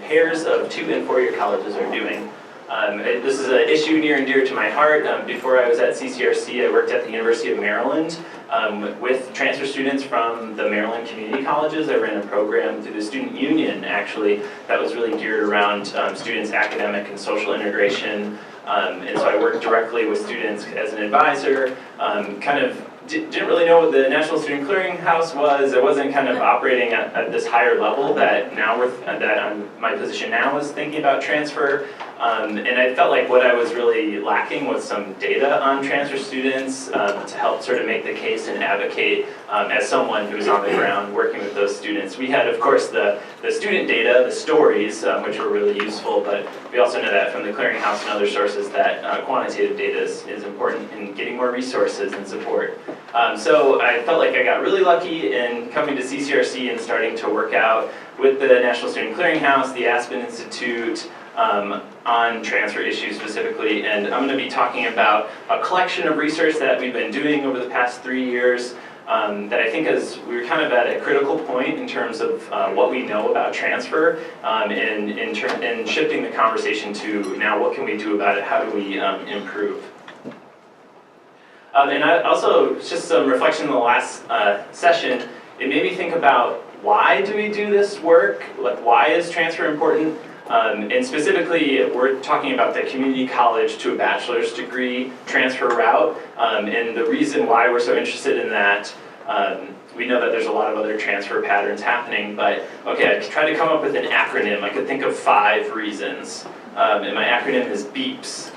pairs of 2- and 4-year colleges are doing. This is an issue near and dear to my heart. Before I was at CCRC, I worked at the University of Maryland with transfer students from the Maryland community colleges. I ran a program through the student union, actually, that was really geared around students' academic and social integration. And so I worked directly with students as an advisor, kind of didn't really know what the National Student Clearinghouse was. I wasn't kind of operating at this higher level that my position now is thinking about transfer. And I felt like what I was really lacking was some data on transfer students to help sort of make the case and advocate as someone who's on the ground working with those students. We had, of course, the student data, the stories, which were really useful, but we also know that from the Clearinghouse and other sources that quantitative data is important in getting more resources and support. So I felt like I got really lucky in coming to CCRC and starting to work out with the National Student Clearinghouse, the Aspen Institute, on transfer issues specifically, and I'm going to be talking about a collection of research that we've been doing over the past 3 years that I think we're kind of at a critical point in terms of what we know about transfer and shifting the conversation to now what can we do about it, how do we improve. And I also, just some reflection in the last session, it made me think about why do we do this work, like why is transfer important? And specifically, we're talking about the community college to a bachelor's degree transfer route, and the reason why we're so interested in that. We know that there's a lot of other transfer patterns happening, but okay, I tried to come up with an acronym. I could think of 5 reasons, and my acronym is BEAPS.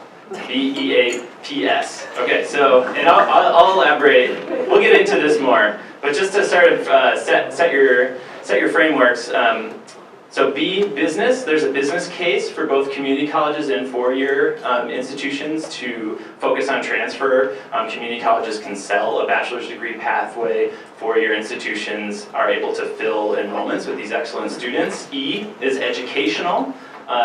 B-E-A-P-S. Okay, so, and I'll elaborate. We'll get into this more, but just to sort of set your frameworks. So B, business. There's a business case for both community colleges and 4-year institutions to focus on transfer. Community colleges can sell a bachelor's degree pathway. 4-year institutions are able to fill enrollments with these excellent students. E is educational.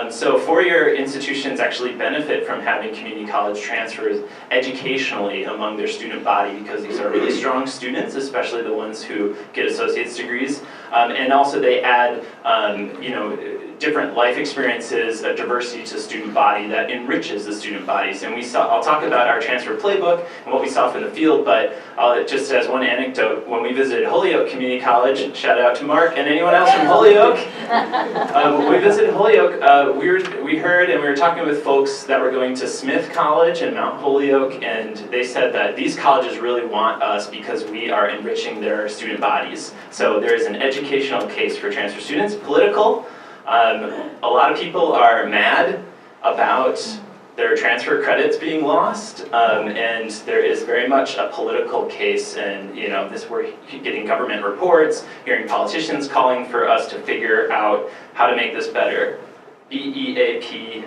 So 4-year institutions actually benefit from having community college transfers educationally among their student body because these are really strong students, especially the ones who get associate's degrees. And also they add, different life experiences, a diversity to student body that enriches the student bodies. And I'll talk about our transfer playbook and what we saw from the field, but just as one anecdote, when we visited Holyoke Community College, shout out to Mark and anyone else from Holyoke. When we visited Holyoke, we heard and we were talking with folks that were going to Smith College and Mount Holyoke, and they said that these colleges really want us because we are enriching their student bodies. So there is an educational case for transfer students. Political. A lot of people are mad about their transfer credits being lost, and there is very much a political case, and we're getting government reports, hearing politicians calling for us to figure out how to make this better. B-E-A-P.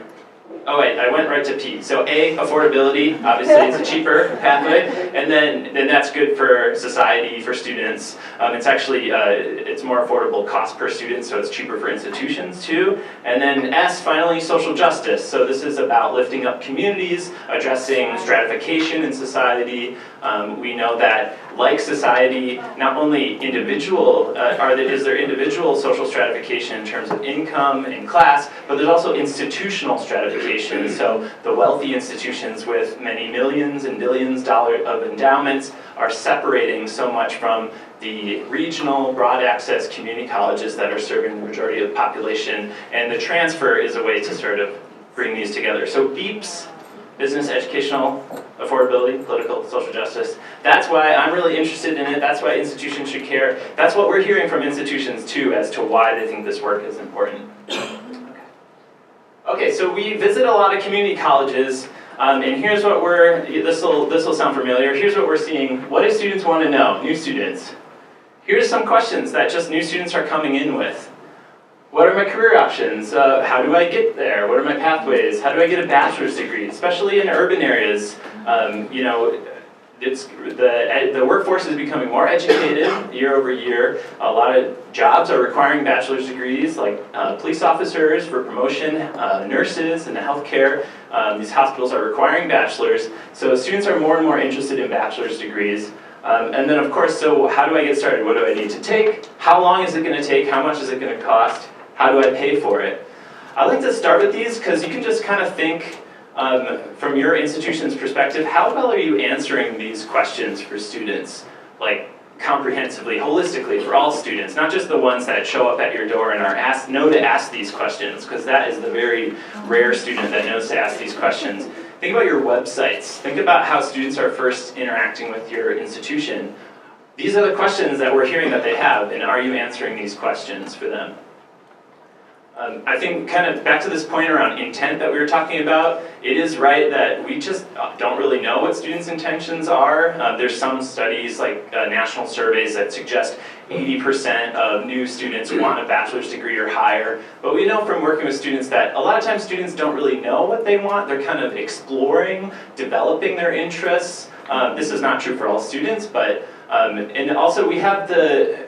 Oh wait, I went right to P. So A, affordability, obviously it's a cheaper pathway, and then that's good for society, for students. It's actually, it's more affordable cost per student, so it's cheaper for institutions too. And then S, finally, social justice. So this is about lifting up communities, addressing stratification in society. We know that, like society, not only is there individual social stratification in terms of income and class, but there's also institutional stratification. So the wealthy institutions with many millions and billions of endowments are separating so much from the regional, broad access community colleges that are serving the majority of the population, and the transfer is a way to sort of bring these together. So BEAPS, business, educational, affordability, political, social justice. That's why I'm really interested in it. That's why institutions should care. That's what we're hearing from institutions too as to why they think this work is important. Okay, so we visit a lot of community colleges, and here's what this will sound familiar. Here's what we're seeing. What do students want to know? New students. Here's some questions that just new students are coming in with. What are my career options? How do I get there? What are my pathways? How do I get a bachelor's degree? Especially in urban areas, the workforce is becoming more educated year over year. A lot of jobs are requiring bachelor's degrees, like police officers for promotion, nurses in the healthcare. These hospitals are requiring bachelors, so students are more and more interested in bachelor's degrees. And then, of course, so how do I get started? What do I need to take? How long is it going to take? How much is it going to cost? How do I pay for it? I like to start with these because you can just kind of think from your institution's perspective, how well are you answering these questions for students? Like comprehensively, holistically, for all students, not just the ones that show up at your door and are know to ask these questions, because that is the very rare student that knows to ask these questions. Think about your websites. Think about how students are first interacting with your institution. These are the questions that we're hearing that they have, and are you answering these questions for them? I think kind of back to this point around intent that we were talking about, it is right that we just don't really know what students' intentions are. There's some studies, like national surveys, that suggest 80% of new students want a bachelor's degree or higher. But we know from working with students that a lot of times students don't really know what they want. They're kind of exploring, developing their interests. This is not true for all students, but and also we have the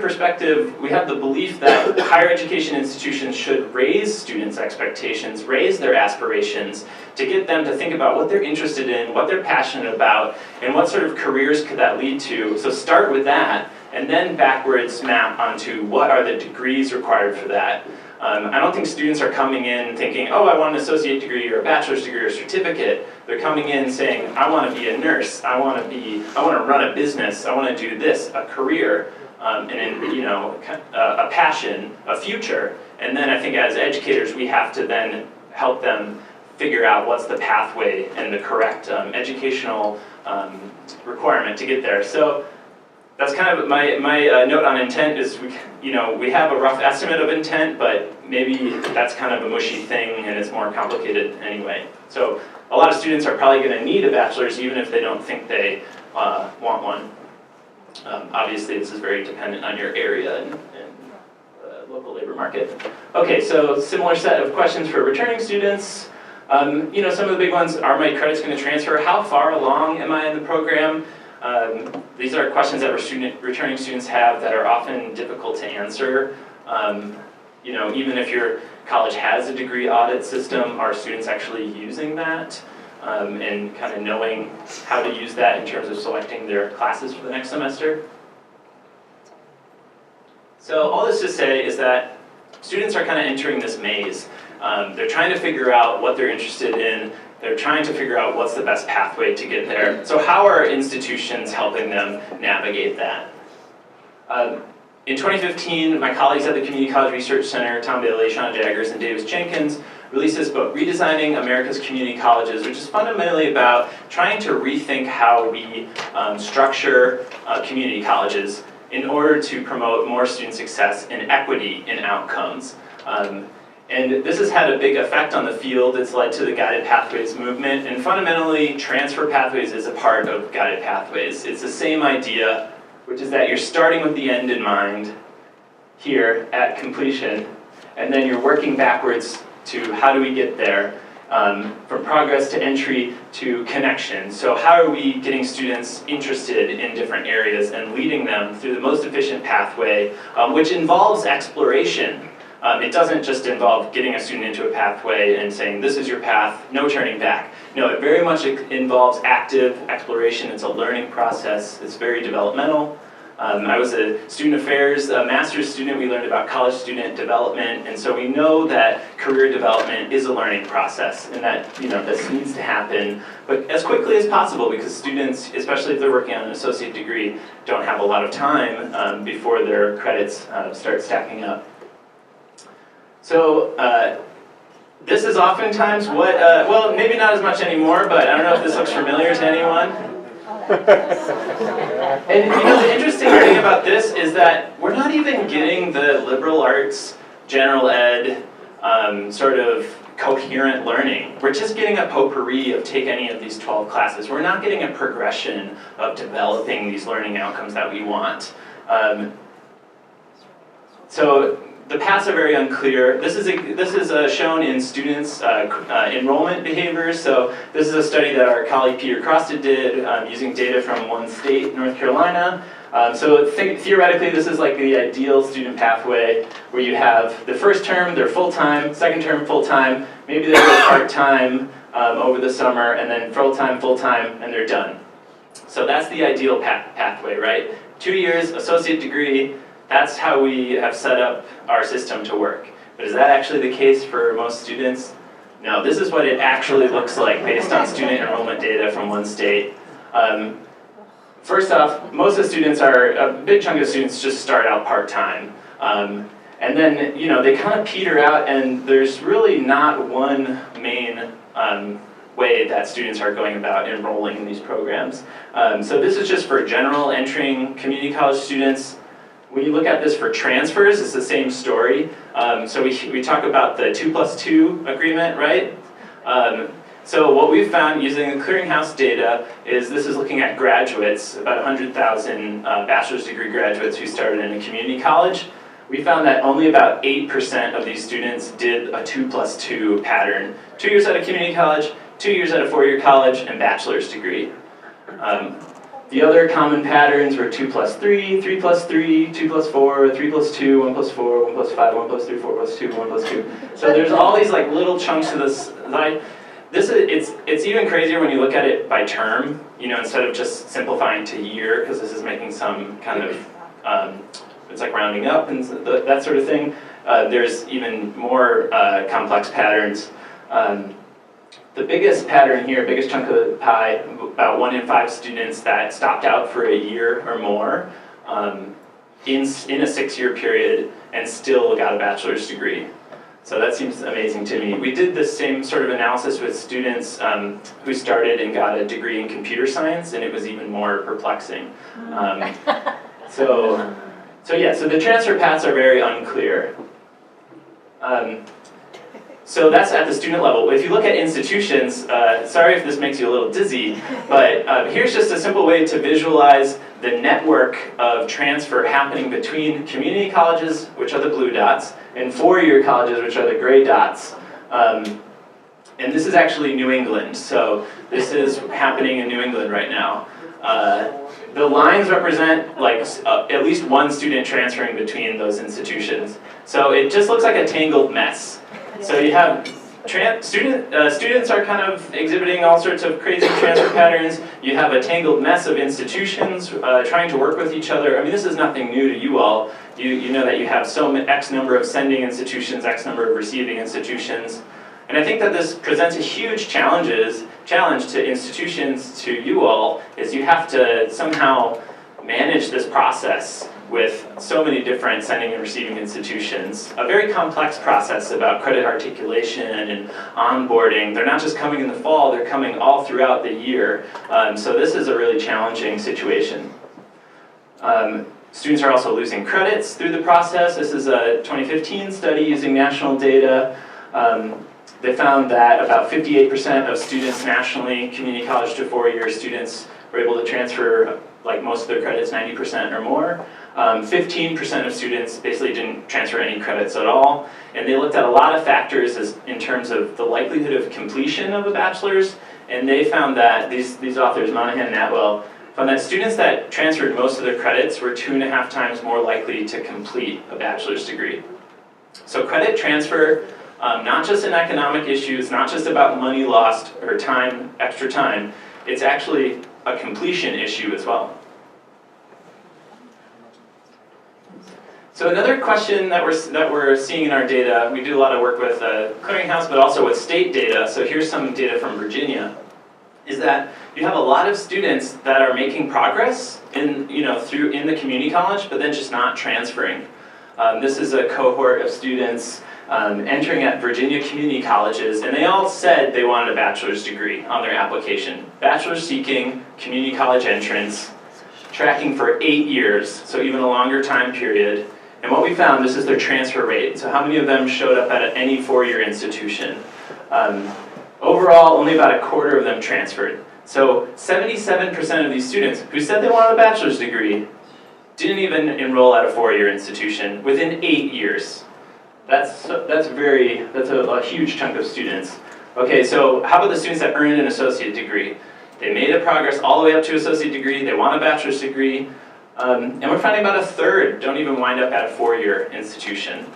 perspective, we have the belief that higher education institutions should raise students' expectations, raise their aspirations, to get them to think about what they're interested in, what they're passionate about, and what sort of careers could that lead to. So start with that, and then backwards map onto what are the degrees required for that. I don't think students are coming in thinking, oh, I want an associate degree or a bachelor's degree or a certificate. They're coming in saying, I want to be a nurse, I want to run a business, I want to do this, a career. And a passion, a future, and then I think as educators we have to then help them figure out what's the pathway and the correct educational requirement to get there. So that's kind of my note on intent is we have a rough estimate of intent, but maybe that's kind of a mushy thing and it's more complicated anyway. So a lot of students are probably going to need a bachelor's even if they don't think they want one. Obviously, this is very dependent on your area and local labor market. Okay, so similar set of questions for returning students. Some of the big ones, are my credits going to transfer? How far along am I in the program? These are questions that returning students have that are often difficult to answer. Even if your college has a degree audit system, are students actually using that? And kind of knowing how to use that in terms of selecting their classes for the next semester. So all this to say is that students are kind of entering this maze. They're trying to figure out what they're interested in. They're trying to figure out what's the best pathway to get there. So how are institutions helping them navigate that? In 2015, my colleagues at the Community College Research Center, Tom Bailey, Shauna Jaggers, and Davis Jenkins, released this book, Redesigning America's Community Colleges, which is fundamentally about trying to rethink how we structure community colleges in order to promote more student success and equity in outcomes. And this has had a big effect on the field. It's led to the Guided Pathways movement, and fundamentally, transfer pathways is a part of Guided Pathways. It's the same idea, which is that you're starting with the end in mind here at completion, and then you're working backwards to how do we get there, from progress to entry to connection. So how are we getting students interested in different areas and leading them through the most efficient pathway, which involves exploration. It doesn't just involve getting a student into a pathway and saying, this is your path, no turning back. No, it very much involves active exploration. It's a learning process. It's very developmental. I was a student affairs master's student. We learned about college student development, and so we know that career development is a learning process, and that this needs to happen, but as quickly as possible, because students, especially if they're working on an associate degree, don't have a lot of time before their credits start stacking up. So this is oftentimes what, well, maybe not as much anymore, but I don't know if this looks familiar to anyone. And the interesting thing about this is that we're not even getting the liberal arts, general ed, sort of coherent learning. We're just getting a potpourri of take any of these 12 classes. We're not getting a progression of developing these learning outcomes that we want. So the paths are very unclear. This is shown in students' enrollment behaviors. So this is a study that our colleague Peter Crosted did using data from one state, North Carolina. So theoretically, this is like the ideal student pathway where you have the first term, they're full-time, second term, full-time, maybe they go part-time over the summer, and then full-time, and they're done. So that's the ideal pathway, right? 2 years, associate degree. That's how we have set up our system to work. But is that actually the case for most students? No, this is what it actually looks like based on student enrollment data from one state. First off, most of the students a big chunk of students just start out part-time. And then, they kind of peter out, and there's really not one main way that students are going about enrolling in these programs. So this is just for general entering community college students. When you look at this for transfers, it's the same story. So we talk about the 2+2 agreement, right? So what we've found using the clearinghouse data is this is looking at graduates, about 100,000 bachelor's degree graduates who started in a community college. We found that only about 8% of these students did a 2+2 pattern. 2 years at a community college, 2 years at a four-year college, and bachelor's degree. The other common patterns were 2+3, 3+3, 2+4, 3+2, 1+4, 1+5, 1+3, 4+2, 1+2. So there's all these like little chunks of this. It's even crazier when you look at it by term, instead of just simplifying to year, because this is making some kind of, it's like rounding up and that sort of thing. There's even more complex patterns. The biggest pattern here, biggest chunk of the pie, about 1 in 5 students that stopped out for a year or more in a 6-year period and still got a bachelor's degree. So that seems amazing to me. We did the same sort of analysis with students who started and got a degree in computer science, and it was even more perplexing. So the transfer paths are very unclear. So that's at the student level. If you look at institutions, sorry if this makes you a little dizzy, but here's just a simple way to visualize the network of transfer happening between community colleges, which are the blue dots, and four-year colleges, which are the gray dots. And this is actually New England, so this is happening in New England right now. The lines represent at least one student transferring between those institutions. So it just looks like a tangled mess. So you have students are kind of exhibiting all sorts of crazy transfer patterns. You have a tangled mess of institutions trying to work with each other. I mean, this is nothing new to you all. You know that you have X number of sending institutions, X number of receiving institutions. And I think that this presents a huge challenge to institutions, to you all, is you have to somehow manage this process with so many different sending and receiving institutions. A very complex process about credit articulation and onboarding. They're not just coming in the fall, they're coming all throughout the year. So this is a really challenging situation. Students are also losing credits through the process. This is a 2015 study using national data. They found that about 58% of students nationally, community college to four-year students, were able to transfer most of their credits, 90% or more. 15% of students basically didn't transfer any credits at all. And they looked at a lot of factors in terms of the likelihood of completion of a bachelor's. And they found that, these authors, Monahan and Atwell, found that students that transferred most of their credits were 2.5 times more likely to complete a bachelor's degree. So credit transfer, not just an economic issue, it's not just about money lost or time, extra time, it's actually a completion issue as well. So another question that we're seeing in our data, we do a lot of work with Clearinghouse, but also with state data. So here's some data from Virginia, is that you have a lot of students that are making progress in the community college, but then just not transferring. This is a cohort of students entering at Virginia community colleges, and they all said they wanted a bachelor's degree on their application. Bachelor's seeking, community college entrance, tracking for 8 years, so even a longer time period. And what we found, this is their transfer rate. So how many of them showed up at any four-year institution? Overall, only about a quarter of them transferred. So 77% of these students who said they wanted a bachelor's degree didn't even enroll at a four-year institution within 8 years. That's a huge chunk of students. Okay, so how about the students that earned an associate degree? They made a progress all the way up to associate degree, they want a bachelor's degree, and we're finding about a third don't even wind up at a four-year institution.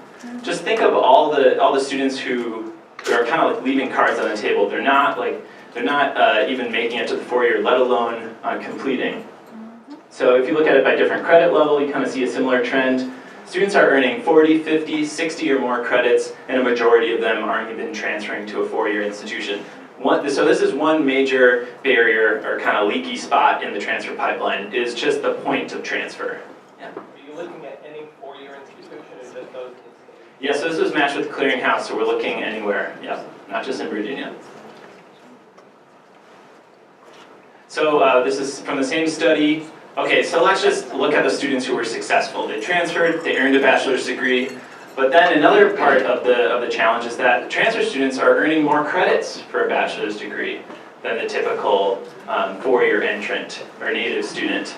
Just think of all the students who are kind of leaving cards on the table. They're not even making it to the four-year, let alone completing. So if you look at it by different credit level, you kind of see a similar trend. students are earning 40, 50, 60 or more credits, and a majority of them aren't even transferring to a four-year institution. So this is one major barrier or kind of leaky spot in the transfer pipeline, is just the point of transfer. Yeah. Are you looking at any four-year institution or just those? Yeah, so this was matched with the clearinghouse, so we're looking anywhere. Yeah, not just in Virginia. So this is from the same study. Okay, so let's just look at the students who were successful. They transferred, they earned a bachelor's degree, but then another part of the challenge is that transfer students are earning more credits for a bachelor's degree than the typical four-year entrant or native student.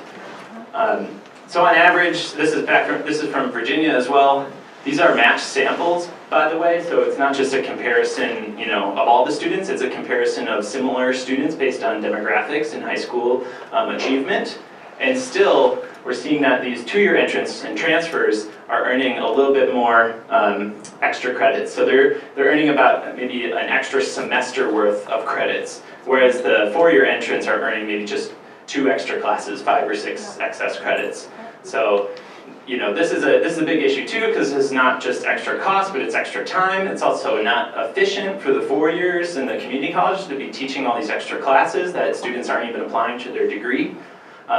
So on average, this is from Virginia as well. These are matched samples, by the way, so it's not just a comparison, of all the students, it's a comparison of similar students based on demographics and high school achievement. And still, we're seeing that these two-year entrants and transfers are earning a little bit more extra credits. So they're earning about maybe an extra semester worth of credits, whereas the four-year entrants are earning maybe just 2 extra classes, 5 or 6 excess credits. So, this is a big issue too, because it's not just extra cost, but it's extra time. It's also not efficient for the 4 years in the community college to be teaching all these extra classes that students aren't even applying to their degree.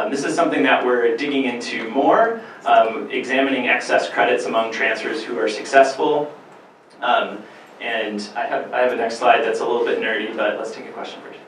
This is something that we're digging into more, examining excess credits among transfers who are successful. And I have a next slide that's a little bit nerdy, but let's take a question first.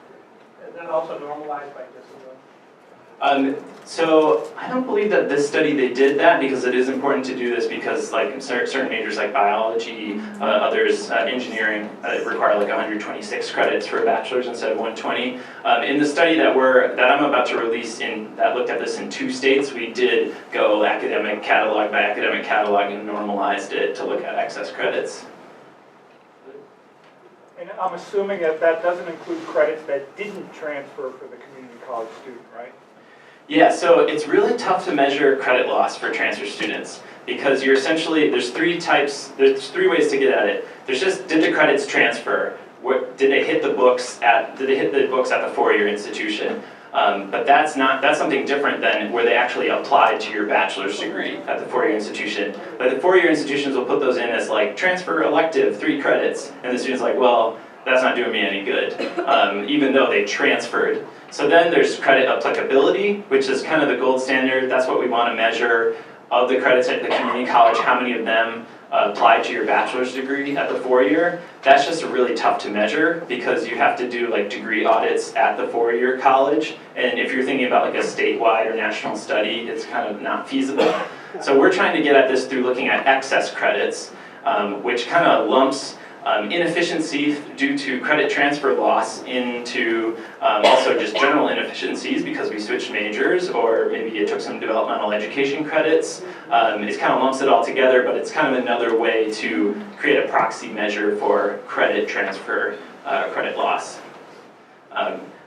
Is that also normalized by discipline? So I don't believe that this study they did that, because it is important to do this because like certain majors like biology, others engineering require like 126 credits for a bachelor's instead of 120. In the study that I'm about to release that looked at this in 2 states, we did go academic catalog by academic catalog and normalized it to look at excess credits. And I'm assuming that doesn't include credits that didn't transfer for the community college student, right? Yeah, so it's really tough to measure credit loss for transfer students because there's 3 ways to get at it. There's just, did the credits transfer? Did they hit the books at the 4-year institution? But that's something different than where they actually applied to your bachelor's degree at the 4-year institution. But the 4-year institutions will put those in as like transfer elective 3 credits, and the student's like, well, that's not doing me any good, even though they transferred. So then there's credit applicability, which is kind of the gold standard. That's what we want to measure of the credits at the community college, how many of them applied to your bachelor's degree at the 4-year. That's just really tough to measure because you have to do like degree audits at the 4-year college. And if you're thinking about like a statewide or national study, it's kind of not feasible. So we're trying to get at this through looking at excess credits, which kind of lumps inefficiency due to credit transfer loss into also just general inefficiencies because we switched majors, or maybe it took some developmental education credits. It kind of lumps it all together, but it's kind of another way to create a proxy measure for credit transfer, credit loss.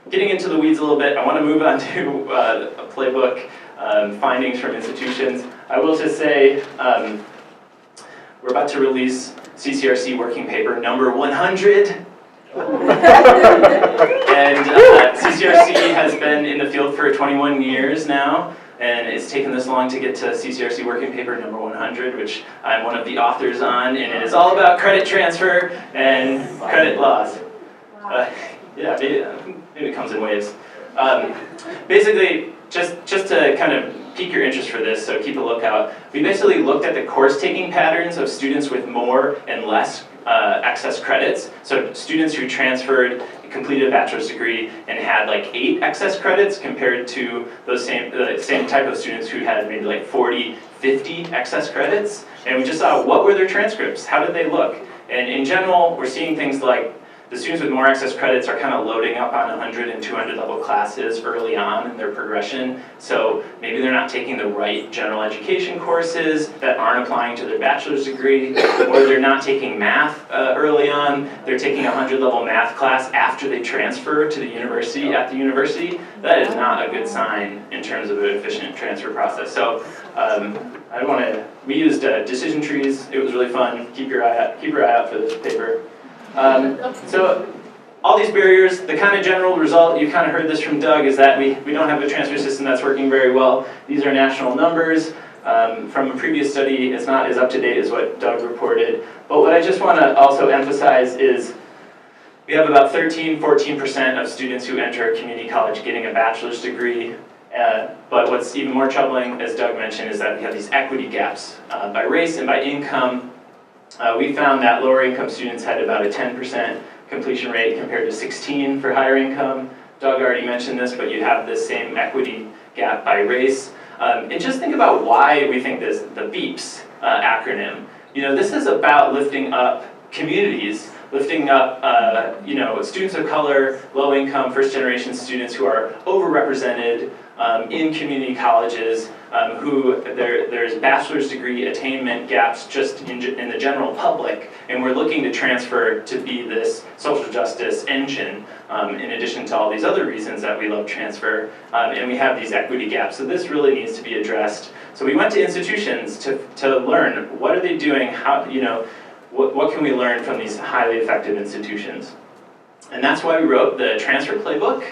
Getting into the weeds a little bit, I want to move on to a Playbook findings from institutions. I will just say we're about to release CCRC working paper number 100. And CCRC has been in the field for 21 years now, and it's taken this long to get to CCRC working paper number 100, which I'm one of the authors on, and it is all about credit transfer and credit loss. Yeah, maybe it comes in waves. Basically, just to kind of pique your interest for this, so keep a lookout. We basically looked at the course-taking patterns of students with more and less excess credits. So students who transferred, completed a bachelor's degree, and had like 8 excess credits compared to those same type of students who had maybe like 40, 50 excess credits. And we just saw what were their transcripts, how did they look? And in general, we're seeing things like the students with more excess credits are kind of loading up on 100 and 200 level classes early on in their progression. So maybe they're not taking the right general education courses that aren't applying to their bachelor's degree, or they're not taking math early on. They're taking a 100 level math class after they transfer to the university at the university. That is not a good sign in terms of an efficient transfer process. So we used decision trees. It was really fun. Keep your eye out for this paper. So all these barriers, the kind of general result, you kind of heard this from Doug, is that we don't have a transfer system that's working very well. These are national numbers. from a previous study. It's not as up to date as what Doug reported. But what I just want to also emphasize is we have about 13–14% of students who enter a community college getting a bachelor's degree. But what's even more troubling, as Doug mentioned, is that we have these equity gaps by race and by income. We found that lower income students had about a 10% completion rate compared to 16% for higher income. Doug already mentioned this, but you have this same equity gap by race. And just think about why we think this, the BEEPS acronym. This is about lifting up communities, lifting up students of color, low income, first generation students who are overrepresented in community colleges, there's bachelor's degree attainment gaps just in the general public, and we're looking to transfer to be this social justice engine, in addition to all these other reasons that we love transfer, and we have these equity gaps. So this really needs to be addressed. So we went to institutions to learn, what are they doing, how, what can we learn from these highly effective institutions? And that's why we wrote the Transfer Playbook.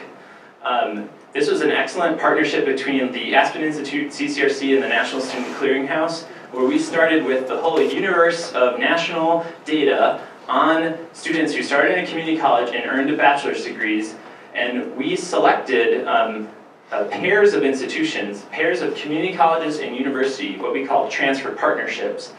This was an excellent partnership between the Aspen Institute, CCRC, and the National Student Clearinghouse, where we started with the whole universe of national data on students who started in a community college and earned bachelor's degrees, and we selected pairs of institutions, pairs of community colleges and university, what we call transfer partnerships,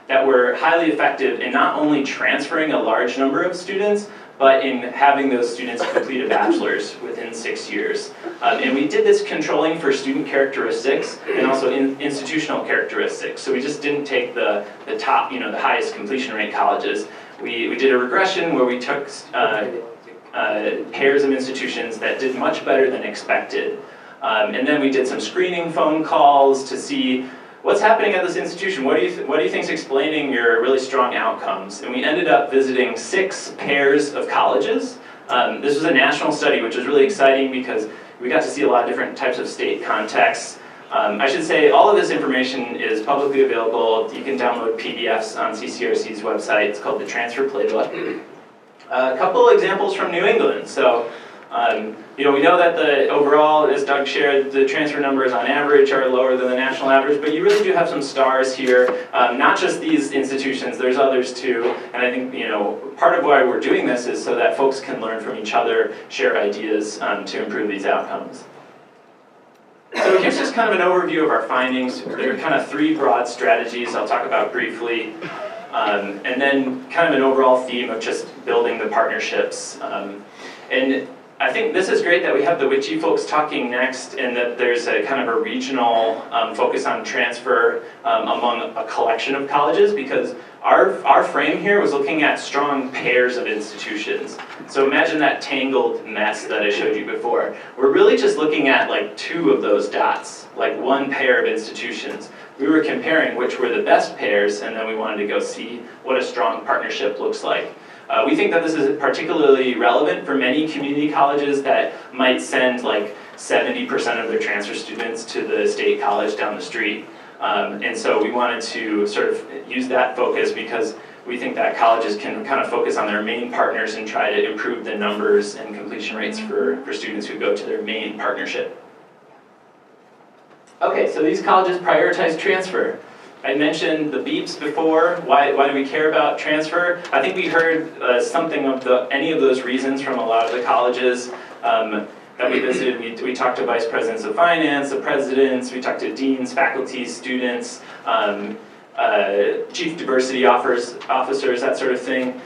that were highly effective in not only transferring a large number of students, but in having those students complete a bachelor's within 6 years. And we did this controlling for student characteristics and also institutional characteristics. So we just didn't take the top, the highest completion rate colleges. We did a regression where we took pairs of institutions that did much better than expected. And then we did some screening phone calls to see what's happening at this institution. What do you think is explaining your really strong outcomes? And we ended up visiting 6 pairs of colleges. This was a national study, which was really exciting because we got to see a lot of different types of state contexts. I should say all of this information is publicly available. You can download PDFs on CCRC's website. It's called the Transfer Playbook. A couple examples from New England. So, we know that the overall, as Doug shared, the transfer numbers on average are lower than the national average, but you really do have some stars here. Not just these institutions, there's others too. And I think, part of why we're doing this is so that folks can learn from each other, share ideas to improve these outcomes. So here's just kind of an overview of our findings. There are kind of 3 broad strategies I'll talk about briefly. And then kind of an overall theme of just building the partnerships. And I think this is great that we have the WICHE folks talking next, and that there's a kind of a regional focus on transfer among a collection of colleges, because our frame here was looking at strong pairs of institutions. So imagine that tangled mess that I showed you before. We're really just looking at like 2 of those dots, like 1 pair of institutions. We were comparing which were the best pairs, and then we wanted to go see what a strong partnership looks like. We think that this is particularly relevant for many community colleges that might send like 70% of their transfer students to the state college down the street. And so we wanted to sort of use that focus because we think that colleges can kind of focus on their main partners and try to improve the numbers and completion rates for students who go to their main partnership. Okay, so these colleges prioritize transfer. I mentioned the BEEPS before. Why do we care about transfer? I think we heard something of any of those reasons from a lot of the colleges that we visited. We talked to vice presidents of finance, the presidents, we talked to deans, faculty, students, chief diversity officers, that sort of thing.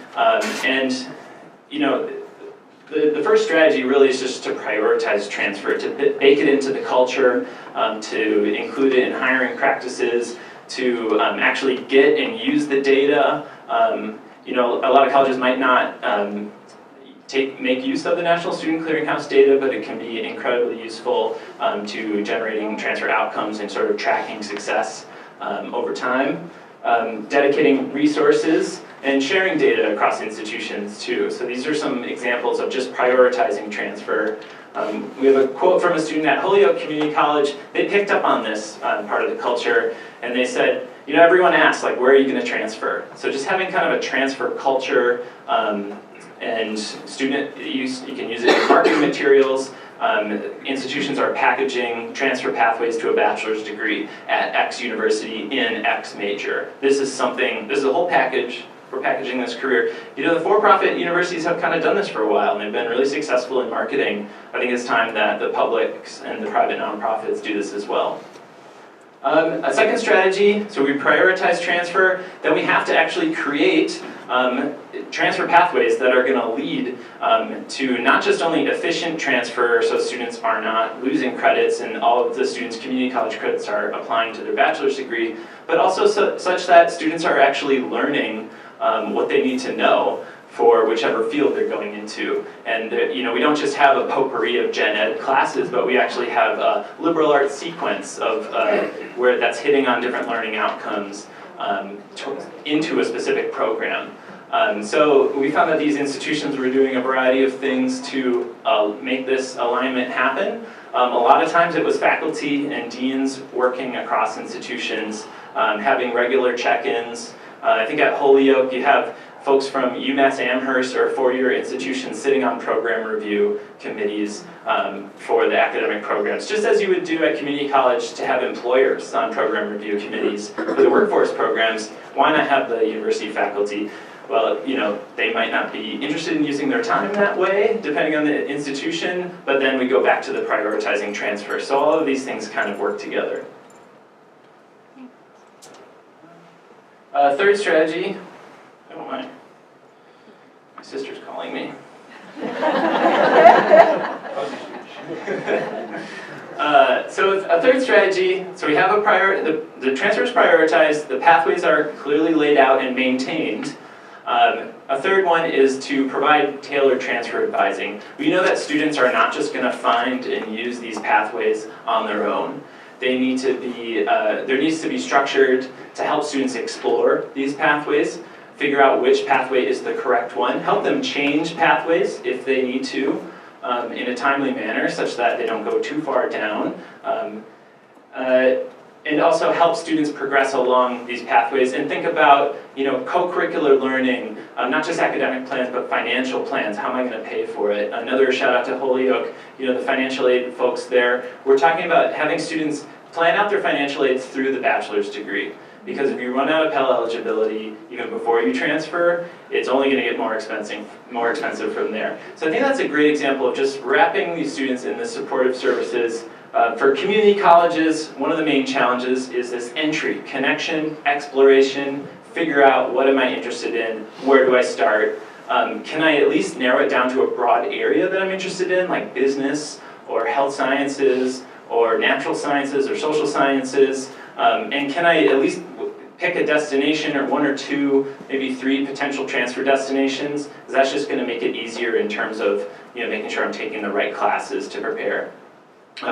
The first strategy really is just to prioritize transfer, to bake it into the culture, to include it in hiring practices, to actually get and use the data. A lot of colleges might not make use of the National Student Clearinghouse data, but it can be incredibly useful to generating transfer outcomes and sort of tracking success over time. Dedicating resources and sharing data across institutions too. So these are some examples of just prioritizing transfer. We have a quote from a student at Holyoke Community College. They picked up on this part of the culture, and they said, everyone asks, like, where are you going to transfer? So just having kind of a transfer culture, and you can use it in marketing materials, Institutions are packaging transfer pathways to a bachelor's degree at X university in X major. This is a whole package for packaging this career. You know, the for-profit universities have kind of done this for a while, and they've been really successful in marketing. I think it's time that the publics and the private nonprofits do this as well. A second strategy, so we prioritize transfer, then we have to actually create transfer pathways that are going to lead to not just only efficient transfer, so students are not losing credits and all of the students' community college credits are applying to their bachelor's degree, but also such that students are actually learning what they need to know for whichever field they're going into. And you know, we don't just have a potpourri of gen ed classes, but we actually have a liberal arts sequence of where that's hitting on different learning outcomes into a specific program. So we found that these institutions were doing a variety of things to make this alignment happen. A lot of times it was faculty and deans working across institutions, having regular check-ins. I think at Holyoke you have folks from UMass Amherst or four-year institutions sitting on program review committees for the academic programs, just as you would do at community college to have employers on program review committees for the workforce programs. Why not have the university faculty? Well, you know, they might not be interested in using their time that way, depending on the institution, but then we go back to the prioritizing transfer. So all of these things kind of work together. Third strategy, I don't mind. My sister's calling me. So a third strategy, so we have the transfer is prioritized, the pathways are clearly laid out and maintained. A third one is to provide tailored transfer advising. We know that students are not just going to find and use these pathways on their own. They need to be, there needs to be structured to help students explore these pathways, figure out which pathway is the correct one, help them change pathways if they need to in a timely manner such that they don't go too far down. And also help students progress along these pathways and think about, you know, co-curricular learning, not just academic plans, but financial plans. How am I going to pay for it? Another shout out to Holyoke, you know, the financial aid folks there. We're talking about having students plan out their financial aids through the bachelor's degree. Because if you run out of Pell eligibility, even before you transfer, it's only going to get more expensive from there. So I think that's a great example of just wrapping these students in the supportive services. For community colleges, one of the main challenges is this entry, connection, exploration, figure out what am I interested in, where do I start, can I at least narrow it down to a broad area that I'm interested in, like business or health sciences or natural sciences or social sciences, and can I at least pick a destination or one or two, maybe three potential transfer destinations, because that's just going to make it easier in terms of, you know, making sure I'm taking the right classes to prepare.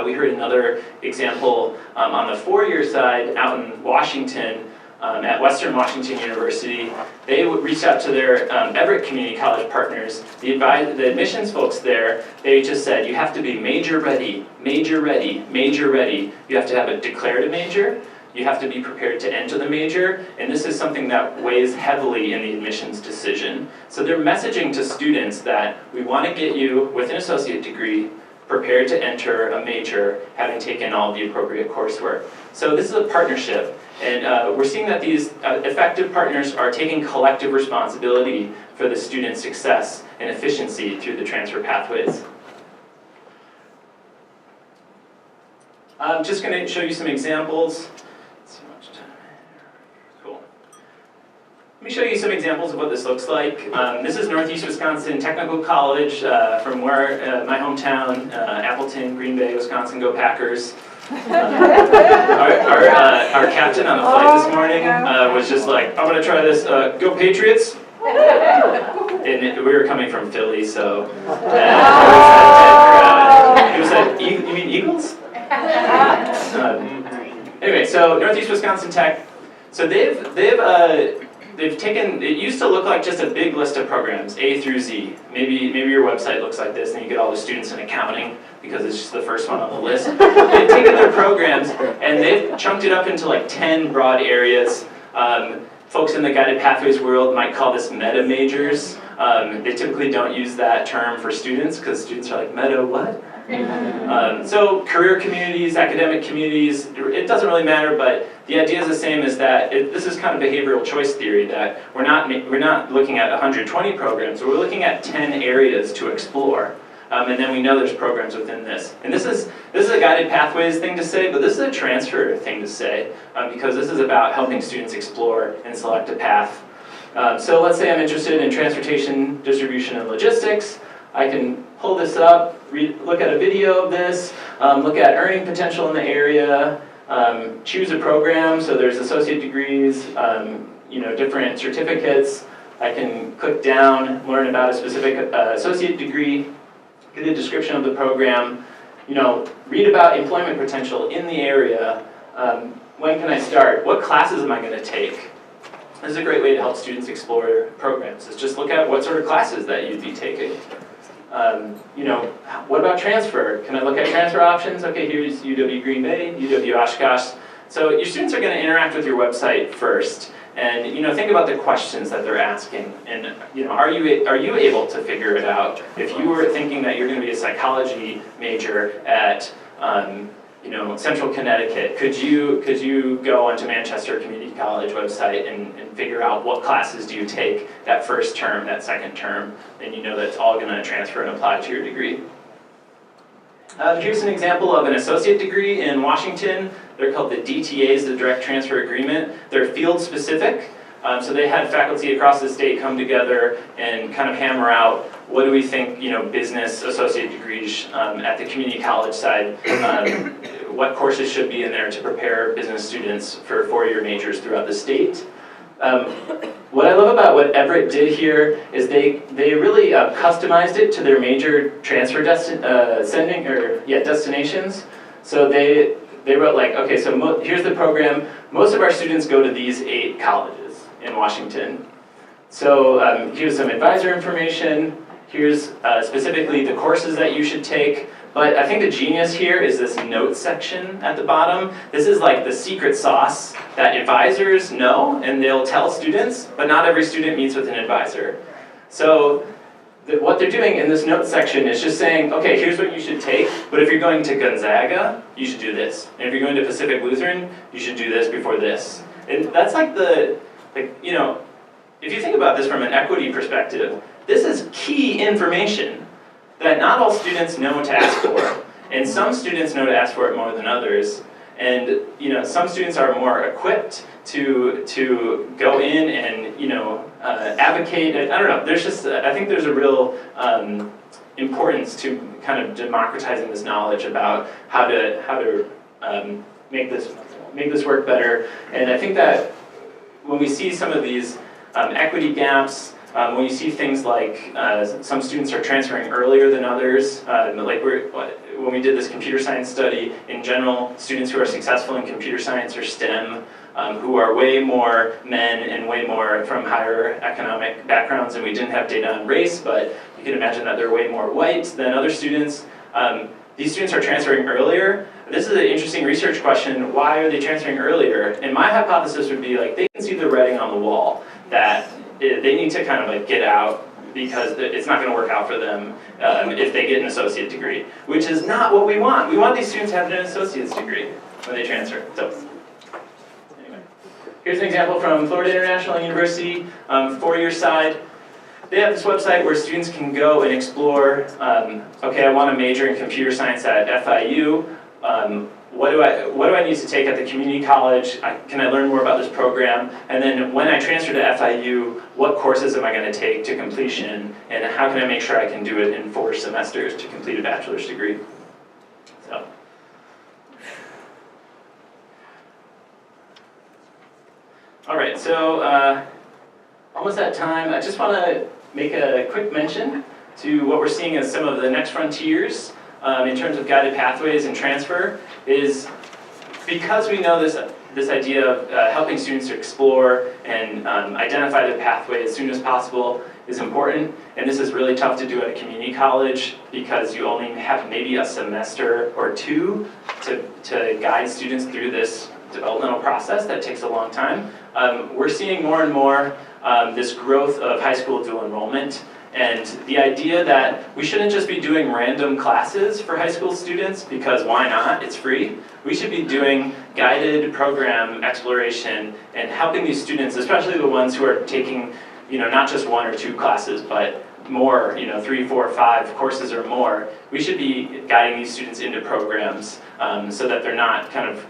We heard another example on the four-year side out in Washington, at Western Washington University. They reached out to their Everett Community College partners. The admissions folks there, they just said, you have to be major ready, major ready, major ready. You have to have declared a major. You have to be prepared to enter the major, and this is something that weighs heavily in the admissions decision. So they're messaging to students that we want to get you with an associate degree, prepared to enter a major, having taken all the appropriate coursework. So this is a partnership, and we're seeing that these effective partners are taking collective responsibility for the student's success and efficiency through the transfer pathways. I'm just going to show you some examples. Let me show you some examples of what this looks like. This is Northeast Wisconsin Technical College from where my hometown, Appleton, Green Bay, Wisconsin, go Packers. Our captain on the flight this morning was just like, I'm going to try this, go Patriots. And we were coming from Philly, so it was that, you mean Eagles? Anyway, so Northeast Wisconsin Tech, so they've taken, it used to look like just a big list of programs, A through Z. Maybe your website looks like this and you get all the students in accounting because it's just the first one on the list. They've taken their programs and they've chunked it up into like 10 broad areas. Folks in the guided pathways world might call this meta majors. They typically don't use that term for students because students are like, meta what? So career communities, academic communities, it doesn't really matter, but the idea is the same, is that this is kind of behavioral choice theory, that we're not looking at 120 programs, we're looking at 10 areas to explore. And then we know there's programs within this. And this is a guided pathways thing to say, but this is a transfer thing to say, because this is about helping students explore and select a path. So let's say I'm interested in transportation, distribution, and logistics. I can pull this up, look at a video of this, look at earning potential in the area, choose a program. So there's associate degrees, different certificates. I can click down, learn about a specific associate degree, get a description of the program, read about employment potential in the area. When can I start? What classes am I going to take? This is a great way to help students explore programs, is just look at what sort of classes that you'd be taking. What about transfer? Can I look at transfer options? Okay, here's UW Green Bay, UW Oshkosh. So your students are going to interact with your website first, and think about the questions that they're asking, and are you able to figure it out? If you were thinking that you're going to be a psychology major at Central Connecticut, could you go onto Manchester Community College website and figure out what classes do you take that first term, that second term, and that's all going to transfer and apply to your degree. Here's an example of an associate degree in Washington. They're called the DTAs, the Direct Transfer Agreement. They're field specific, so they had faculty across the state come together and kind of hammer out, what do we think, business associate degrees at the community college side, what courses should be in there to prepare business students for four-year majors throughout the state. What I love about what Everett did here is they really customized it to their major transfer destinations. So they wrote okay, so here's the program. Most of our students go to these 8 colleges in Washington. So here's some advisor information. Here's specifically the courses that you should take. But I think the genius here is this notes section at the bottom. This is like the secret sauce that advisors know, and they'll tell students, but not every student meets with an advisor. So what they're doing in this notes section is just saying, okay, here's what you should take, but if you're going to Gonzaga, you should do this. And if you're going to Pacific Lutheran, you should do this before this. And that's like if you think about this from an equity perspective, this is key information that not all students know to ask for, and some students know to ask for it more than others. And some students are more equipped to go in and advocate. I don't know. I think there's a real importance to kind of democratizing this knowledge about how to make this work better. And I think that when we see some of these equity gaps. When you see things like some students are transferring earlier than others, when we did this computer science study, in general, students who are successful in computer science or STEM, who are way more men and way more from higher economic backgrounds, and we didn't have data on race, but you can imagine that they're way more white than other students. These students are transferring earlier. This is an interesting research question. Why are they transferring earlier? And my hypothesis would be they can see the writing on the wall that they need to kind of get out because it's not going to work out for them if they get an associate degree, which is not what we want. We want these students to have an associate's degree when they transfer. So anyway, here's an example from Florida International University, four-year side. They have this website where students can go and explore, okay, I want to major in computer science at FIU. What do I need to take at the community college? Can I learn more about this program? And then when I transfer to FIU, what courses am I going to take to completion? And how can I make sure I can do it in 4 semesters to complete a bachelor's degree? So. All right, so almost at time. I just want to make a quick mention to what we're seeing as some of the next frontiers in terms of guided pathways and transfer, is because we know this idea of helping students to explore and identify their pathway as soon as possible is important, and this is really tough to do at a community college because you only have maybe a semester or 2 to guide students through this developmental process that takes a long time. We're seeing more and more this growth of high school dual enrollment, And the idea that we shouldn't just be doing random classes for high school students, because why not? It's free. We should be doing guided program exploration and helping these students, especially the ones who are taking, not just 1 or 2 classes, but more, 3, 4, 5 courses or more. We should be guiding these students into programs so that they're not kind of,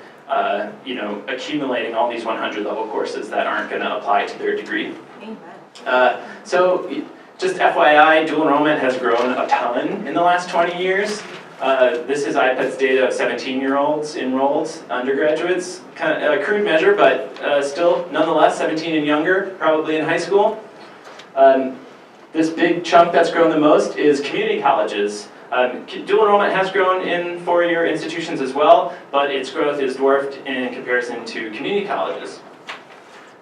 accumulating all these 100 level courses that aren't going to apply to their degree. So just FYI, dual enrollment has grown a ton in the last 20 years. This is IPED's data of 17-year-olds enrolled, undergraduates. Kind of a crude measure, but still, nonetheless, 17 and younger, probably in high school. This big chunk that's grown the most is community colleges. Dual enrollment has grown in 4-year institutions as well, but its growth is dwarfed in comparison to community colleges.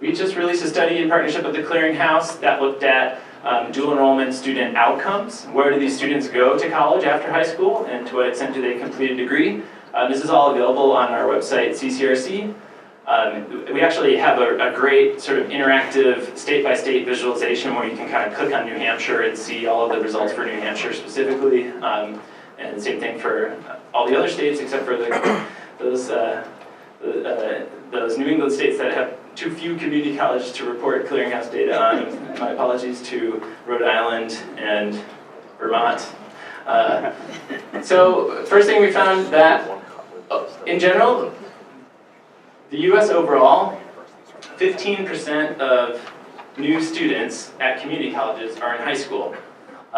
We just released a study in partnership with the Clearinghouse that looked at dual enrollment student outcomes. Where do these students go to college after high school, and to what extent do they complete a degree? This is all available on our website, CCRC. We actually have a great sort of interactive state-by-state visualization where you can kind of click on New Hampshire and see all of the results for New Hampshire specifically. And same thing for all the other states except for those New England states that have too few community colleges to report Clearinghouse data on. My apologies to Rhode Island and Vermont. So first thing we found that, in general, the US overall, 15% of new students at community colleges are in high school.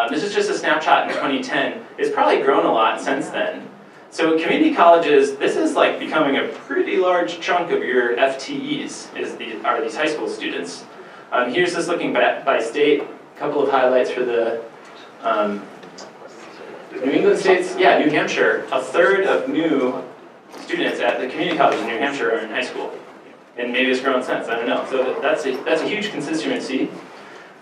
This is just a snapshot in 2010. It's probably grown a lot since then. So community colleges, this is like becoming a pretty large chunk of your FTEs, are these high school students. Here's this looking by state, a couple of highlights for the New England states. Yeah, New Hampshire, a third of new students at the community college in New Hampshire are in high school. And maybe it's grown since, I don't know. So that's a huge constituency.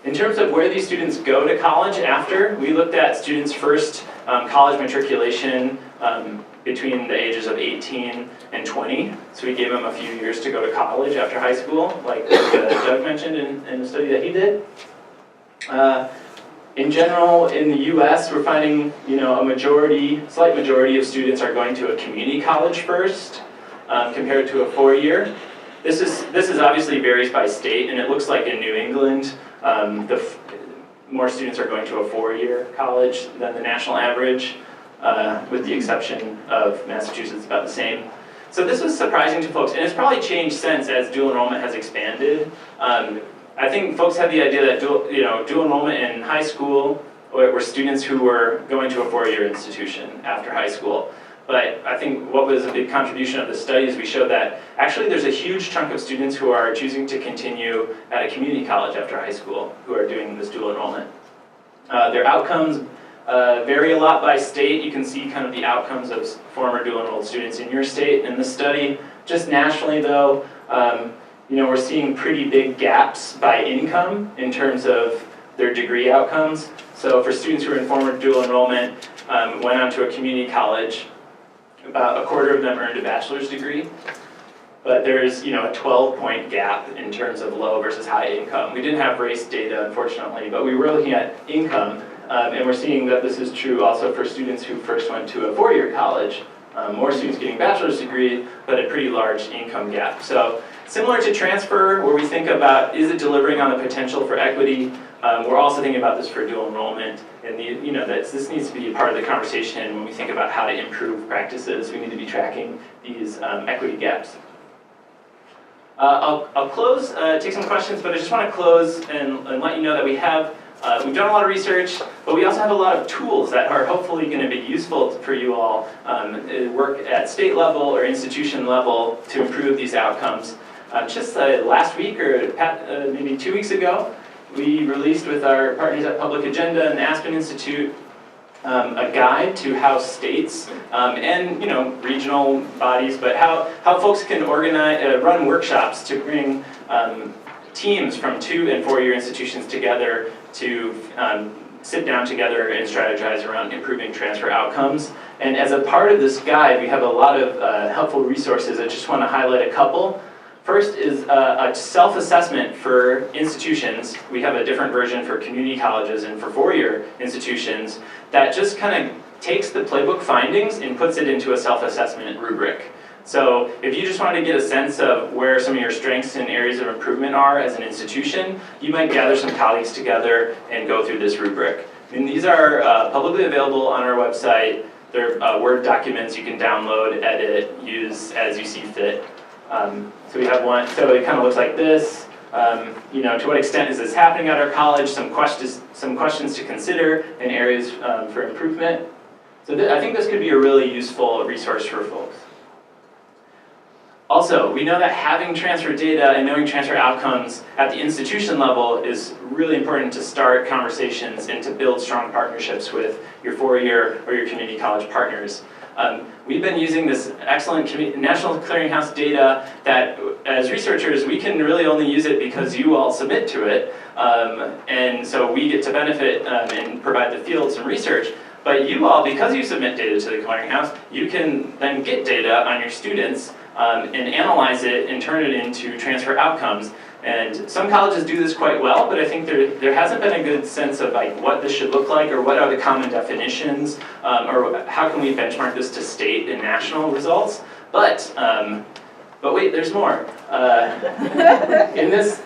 In terms of where these students go to college after, we looked at students' first college matriculation between the ages of 18 and 20. So we gave them a few years to go to college after high school, like Doug mentioned in the study that he did. In general, in the US, we're finding a slight majority of students are going to a community college first, compared to a 4-year. This is obviously varies by state, and it looks like in New England, more students are going to a 4-year college than the national average, with the exception of Massachusetts, about the same. So this was surprising to folks, and it's probably changed since as dual enrollment has expanded. I think folks had the idea that dual enrollment in high school were students who were going to a 4-year institution after high school. But I think what was a big contribution of the study is we showed that actually there's a huge chunk of students who are choosing to continue at a community college after high school who are doing this dual enrollment. Their outcomes vary a lot by state. You can see kind of the outcomes of former dual enrolled students in your state in the study. Just nationally though, we're seeing pretty big gaps by income in terms of their degree outcomes. So for students who are in former dual enrollment, went on to a community college, about a quarter of them earned a bachelor's degree. But there's a 12-point gap in terms of low versus high income. We didn't have race data, unfortunately, but we were looking at income, and we're seeing that this is true also for students who first went to a 4-year college. More students getting bachelor's degree, but a pretty large income gap. So similar to transfer, where we think about, is it delivering on the potential for equity? We're also thinking about this for dual enrollment, and this needs to be a part of the conversation when we think about how to improve practices. We need to be tracking these equity gaps. I'll close, take some questions, but I just want to close and let you know that we've done a lot of research, but we also have a lot of tools that are hopefully going to be useful for you all, work at state level or institution level to improve these outcomes. Just last week or maybe 2 weeks ago, we released with our partners at Public Agenda and the Aspen Institute a guide to how states and regional bodies, but how folks can organize, run workshops to bring teams from 2- and 4-year institutions together to sit down together and strategize around improving transfer outcomes. And as a part of this guide, we have a lot of helpful resources. I just want to highlight a couple. First is a self-assessment for institutions. We have a different version for community colleges and for four-year institutions that just kind of takes the Playbook findings and puts it into a self-assessment rubric. So if you just wanted to get a sense of where some of your strengths and areas of improvement are as an institution, you might gather some colleagues together and go through this rubric. And these are publicly available on our website. They're Word documents you can download, edit, use as you see fit. So we have one, so it kind of looks like this. You know, to what extent is this happening at our college? Some questions to consider and areas for improvement. So I think this could be a really useful resource for folks. Also, we know that having transfer data and knowing transfer outcomes at the institution level is really important to start conversations and to build strong partnerships with your four-year or your community college partners. We've been using this excellent National Clearinghouse data that, as researchers, we can really only use it because you all submit to it. And so we get to benefit and provide the field some research. But you all, because you submit data to the clearinghouse, you can then get data on your students and analyze it and turn it into transfer outcomes. And some colleges do this quite well, but I think there hasn't been a good sense of like what this should look like or what are the common definitions or how can we benchmark this to state and national results. But wait, there's more. In this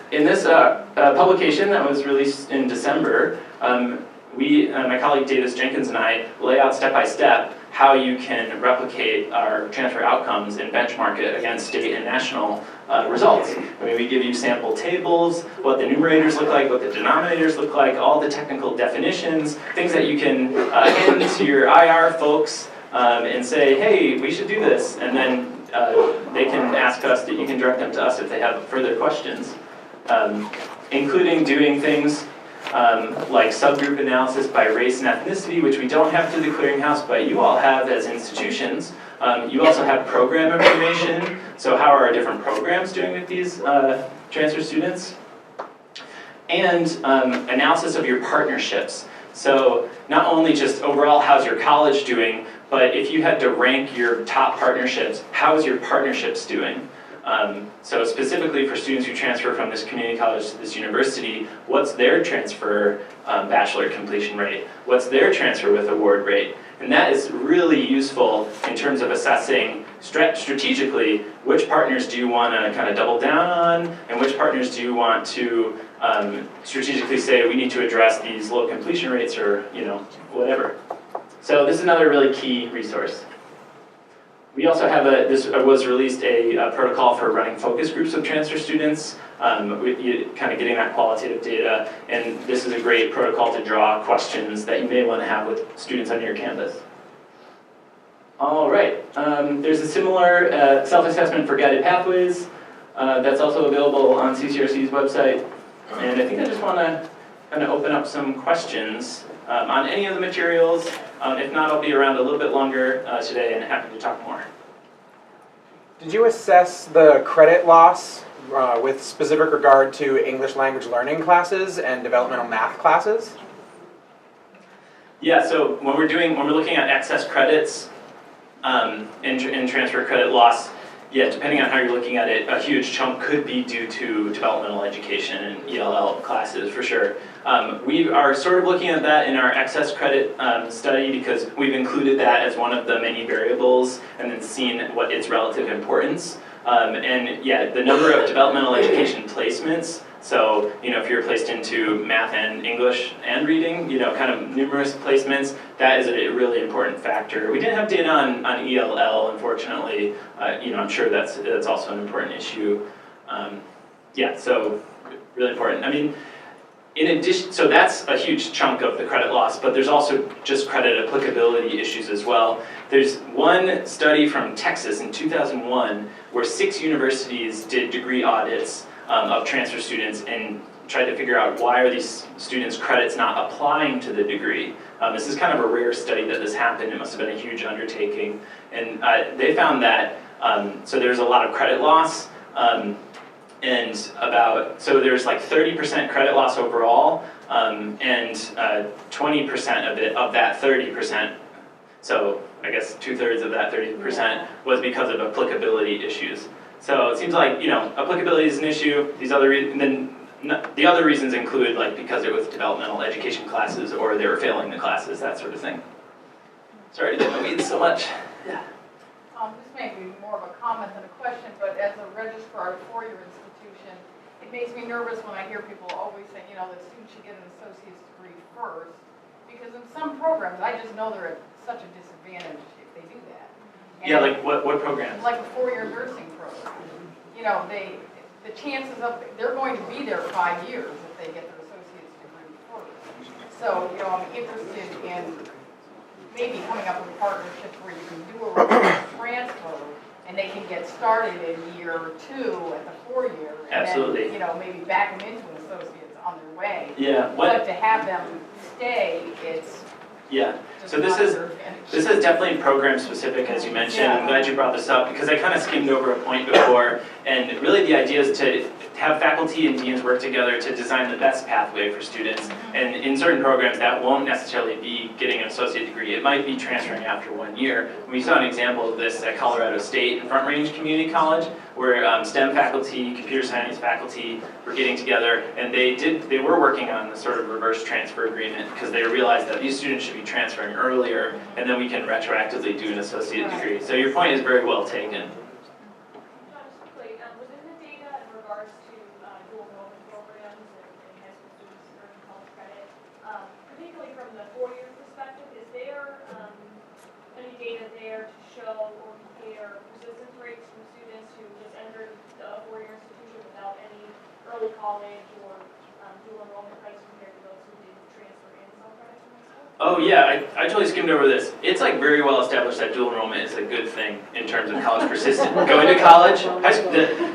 publication that was released in December, my colleague Davis Jenkins and I lay out step-by-step how you can replicate our transfer outcomes and benchmark it against state and national results. I mean, we give you sample tables, what the numerators look like, what the denominators look like, all the technical definitions, things that you can hand to your IR folks and say, hey, we should do this. And then they can ask us, that you can direct them to us if they have further questions, including doing things like subgroup analysis by race and ethnicity, which we don't have through the clearinghouse, but you all have as institutions. You also have program information, so how are our different programs doing with these transfer students? And analysis of your partnerships. So not only just overall how's your college doing, but if you had to rank your top partnerships, how's your partnerships doing? So specifically for students who transfer from this community college to this university, what's their transfer bachelor completion rate? What's their transfer with award rate? And that is really useful in terms of assessing strategically which partners do you want to kind of double down on and which partners do you want to strategically say we need to address these low completion rates or whatever. So this is another really key resource. We also have this was released a protocol for running focus groups of transfer students, kind of getting that qualitative data, and this is a great protocol to draw questions that you may want to have with students on your campus. All right, there's a similar self-assessment for guided pathways that's also available on CCRC's website, and I think I just want to kind of open up some questions on any of the materials. If not, I'll be around a little bit longer today and happy to talk more. Did you assess the credit loss with specific regard to English language learning classes and developmental math classes? Yeah, so when we're looking at excess credits and transfer credit loss, yeah, depending on how you're looking at it, a huge chunk could be due to developmental education and ELL classes for sure. We are sort of looking at that in our excess credit study because we've included that as one of the many variables and then seen what its relative importance. And yeah, the number of developmental education placements, so if you're placed into math and English and reading, kind of numerous placements, that is a really important factor. We didn't have data on ELL, unfortunately. I'm sure that's also an important issue. Yeah, so really important. I mean, in addition, so that's a huge chunk of the credit loss, but there's also just credit applicability issues as well. There's one study from Texas in 2001 where 6 universities did degree audits of transfer students and tried to figure out why are these students' credits not applying to the degree. This is kind of a rare study that this happened. It must have been a huge undertaking. And they found that, so there's a lot of credit loss, so there's like 30% credit loss overall, and 20% of that 30%, so I guess 2/3 of that 30% was because of applicability issues. So it seems like, applicability is an issue. These other, the other reasons include like because it was developmental education classes or they were failing the classes, that sort of thing. Sorry to get in the weeds so much. Yeah. This may be more of a comment than a question, but as a registrar at a four-year institution, it makes me nervous when I hear people always say, the student should get an associate's degree first, because in some programs, I just know they're at such a disadvantage if they do that. Yeah, like what programs? Like a four-year nursing program. The chances of, they're going to be there 5 years if they get their associate's degree first. So, I'm interested in maybe coming up with partnerships where you can do a reverse transfer and they can get started in year 2 at the 4-year. Absolutely. And then, maybe back them into an associate's on their way. Yeah. But to have them stay, it's Yeah. just So this not is their advantage. This is definitely program specific, as you mentioned. Yeah. I'm glad you brought this up because I kind of skimmed over a point before, and really the idea is to have faculty and deans work together to design the best pathway for students. And in certain programs, that won't necessarily be getting an associate degree. It might be transferring after 1 year. We saw an example of this at Colorado State and Front Range Community College, where STEM faculty, computer science faculty were getting together, and they were working on the sort of reverse transfer agreement because they realized that these students should be transferring earlier, and then we can retroactively do an associate degree. So your point is very well taken. Just quickly, within the data in regards to dual enrollment programs and high school students earning college credit, particularly from the 4-year perspective, is there any data there to show or compare persistence rates from students who just entered a 4-year institution without any early college or dual enrollment credits compared to those who didn't transfer in some credits from high school? Oh yeah, I totally skimmed over this. It's like very well established that dual enrollment is a good thing in terms of college persistence. Going to college,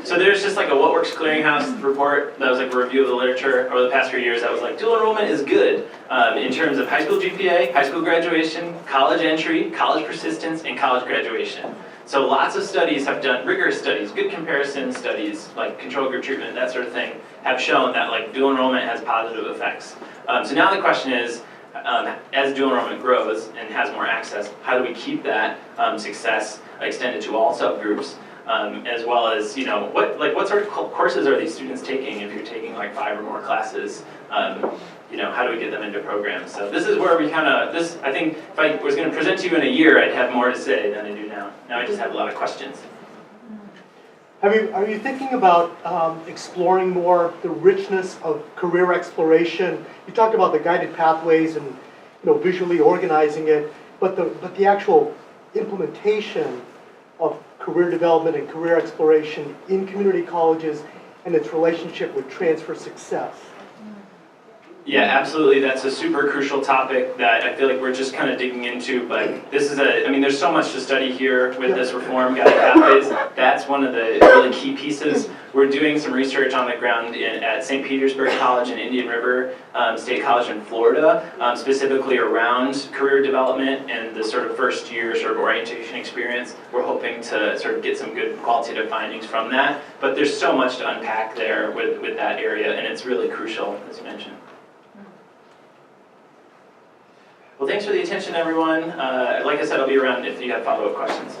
so there's just like a What Works Clearinghouse report that was like a review of the literature over the past few years that was like dual enrollment is good in terms of high school GPA, high school graduation, college entry, college persistence, and college graduation. So lots of studies have done, rigorous studies, good comparison studies, like control group treatment, that sort of thing, have shown that like dual enrollment has positive effects. So now the question is, as dual enrollment grows and has more access, how do we keep that success extended to all subgroups, as well as, what sort of courses are these students taking if you're taking like 5 or more classes? How do we get them into programs? So this is where we I think if I was going to present to you in a year, I'd have more to say than I do now. Now I just have a lot of questions. Are you thinking about exploring more the richness of career exploration? You talked about the guided pathways and visually organizing it, but the actual implementation of career development and career exploration in community colleges and its relationship with transfer success. Yeah, absolutely. That's a super crucial topic that I feel like we're just kind of digging into, but this is there's so much to study here with this reform, guided pathways. That's one of the really key pieces. We're doing some research on the ground at St. Petersburg College and Indian River State College in Florida, specifically around career development and the sort of first year sort of orientation experience. We're hoping to sort of get some good qualitative findings from that, but there's so much to unpack there with that area, and it's really crucial, as you mentioned. Well, thanks for the attention, everyone. Like I said, I'll be around if you have follow-up questions.